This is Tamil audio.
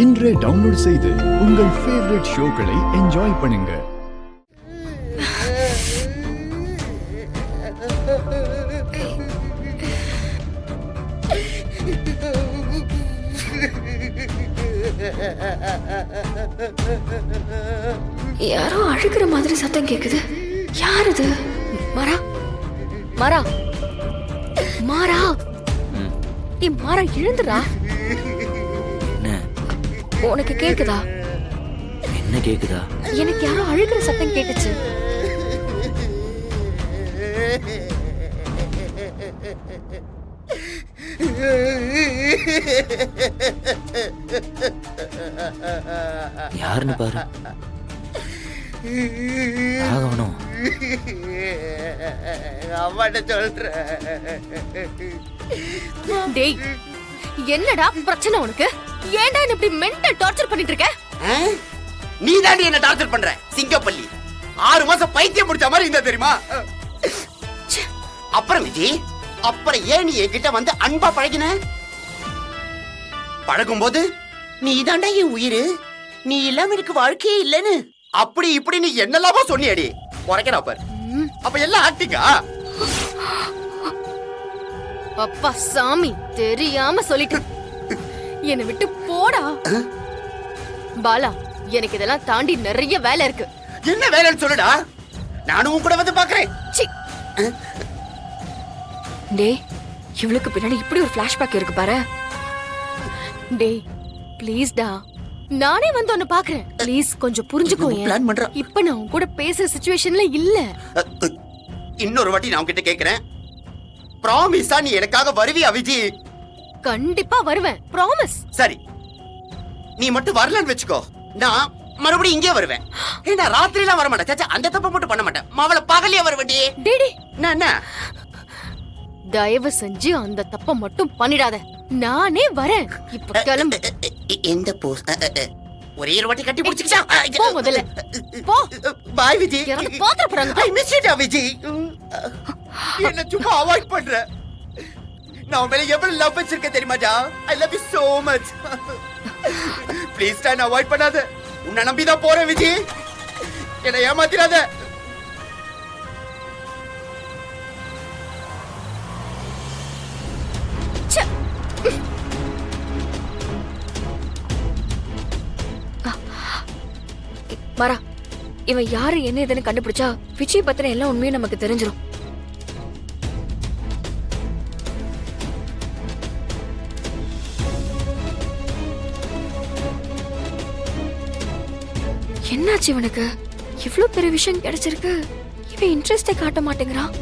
இன்றே டவுன்லோட் செய்து உங்கள் ஃபேவரட் ஷோக்களை என்ஜாய் பண்ணுங்க. யாரோ அழுகிற மாதிரி சத்தம் கேக்குது. யார் இது? மாரா, மாரா, மாரா, மாரா, எழுந்துடா. உனக்கு கேக்குதா? என்ன கேக்குதா? எனக்கு யாரோ அழுகிற சத்தம் கேட்டுச்சு. யாருன்னு பாரு. ஆகணும். அம்மாட்ட சொல்ற. டேய், என்னடா பிரச்சனை உனக்கு? ஏன்டா இப்படி மென்டல் டார்ச்சர் பண்ணிட்டு இருக்க? நீ தாண்டி என்ன டார்ச்சர் பண்ற சிங்கப்பள்ளி. 6 மாசம் பைத்தியம் முடிச்ச மாதிரி இருந்தா தெரியுமா? அப்புறம் விஜய், அப்புறம் ஏன் நீ என்கிட்ட வந்து அன்பா பழகின? பழகும் போது நீ தாண்டா என் உயிரு, நீ இல்லாம எனக்கு வாழ்க்கையே இல்லன்னு அப்படி இப்படி நீ என்னெல்லாமோ சொன்னியடி. குறைக்கிறா பாரு. அப்ப எல்லாம் ஆக்டிங்கா? அப்பா சாமி, தெரியாம சொல்லிட்டு என்னை விட்டு போடா. பாலா, எனக்கு இதெல்லாம் தாண்டி நிறைய வேலை இருக்கு. என்ன வேலைன்னு சொல்லுடா, நானும் கூட வந்து பாக்குறேன். டேய், இவளுக்கு பின்னாடி இப்படி ஒரு பிளாஷ்பேக் இருக்கு பாரு. டேய் ப்ளீஸ் டா, நானே வந்து ஒன்னு பாக்குறேன். ப்ளீஸ் கொஞ்சம் புரிஞ்சுக்கோ. பிளான் பண்ற. இப்ப நான் உன் கூட பேசுற சிச்சுவேஷன்ல இல்ல. இன்னொரு வாட்டி நான் உன்கிட்ட கேக்குறேன், ப்ராமிஸா நீ எனக்காக வருவியா விஜி? கண்டிப்பா வருவேன், ப்ராமிஸ். சரி, நீ மட்டும் வரலன்னு வெச்சுக்கோ, நான் மறுபடியும் இங்கே வருவேன். ஏன்னா ராத்திரிலாம் வர மாட்டேன். சாச்சா, அந்த தப்ப மட்டும் பண்ண மாட்டேன். மாவள பகலியா வருவேன்டி. டேடி, நான் என்ன? தயவு செஞ்சு அந்த தப்ப மட்டும் பண்ணிடாத. நானே வரேன். இப்ப கிளம்பு. எந்த போஸ்? ஒரே ஒரு வாட்டி கட்டி பிடிச்சிக்கிச்சா? போ முதல்ல. போ. பாய் விஜி. யாரோ பாத்துற போறாங்க. I miss you Viji. என்ன சும்மா அவாய்ட் பண்ற? நான் உன் மேல எவ்வளவு லவ் வச்சிருக்கேன் தெரியுமாடா? I love you so much. Please டா, நான் அவாய்ட் பண்ணாத. உன்னை நம்பிதான் போறேன் விஜி. என்னை ஏமாத்திராத. மாரா, இவன் யாரு என்ன ஏதுன்னு கண்டுபிடிச்சா விஜய் பத்தின எல்லா உண்மையும் நமக்கு தெரிஞ்சிடும். என்னாச்சு இவனுக்கு? இவ்ளோ பெரிய விஷயம் கிடைச்சிருக்கு, இவன் இன்ட்ரெஸ்டே காட்ட மாட்டேங்கிறான்.